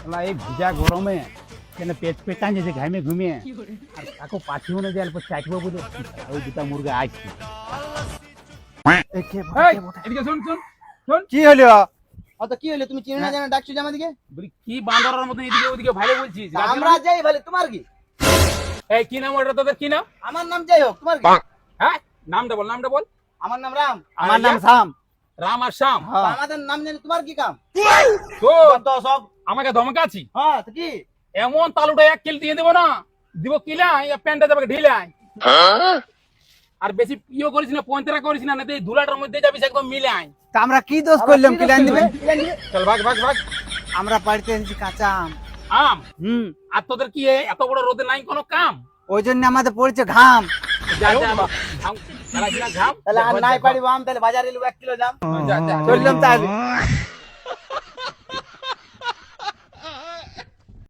শালা এই ভিজা গরমে কেন পেট পেটান যেছে ঘামে ঘুমিয়ে আর কাকু পাঠিও না যে অল্প চাটবো বলে ওই দুটা মুরগা আসছে। এদিকে শোন শোন শোন কি হলো? তো কি হলো? তুমি চিনে না জানা ডাকছো যে আমাদেরকে? বলি কি বান্দরের মতো এদিকে ওদিকে ভালো বলছিস? আমরা যাই ভালো, তোমার কি? এই কি নাম ওটা তোদের কি নাম? আমার নাম যাই হোক, তোমার কি? হ্যাঁ নামটা বল নামটা বল। আমার নাম রাম। আমার নাম শাম। রাম আর শ্যাম। তো আমাদের নাম জানি, তোমার কি কাম? তো তো সব আমাকে ধমকাছি হ্যাঁ তো কি? এমন তালুটা এক কিল দিয়ে দেবো না, দিব কিলা প্যান্টটা যাবে ঢিলাই আর বেশি ইয়ে করিস না, পয়ন্তরা করিস না, এই ধুলাটার মধ্যে যাবি একদম মিলে আয়। তা আমরা কি দোষ করলাম? কি লাইন দিবেন? চল ভাগ ভাগ ভাগ। আমরা বাড়িতে এনেছি কাঁচা আম। আম হুম, আর তোদের কি এত বড় রোদে নাই কোনো কাম? ওই জন্য আমাদের পড়েছে ঘাম। যা যা ঘাম, খেলাধুলা ঘাম। তাহলে আর নাই পারিব আম, তাহলে বাজারে 1 কিলো দাম। যা যা চললাম তাহলে।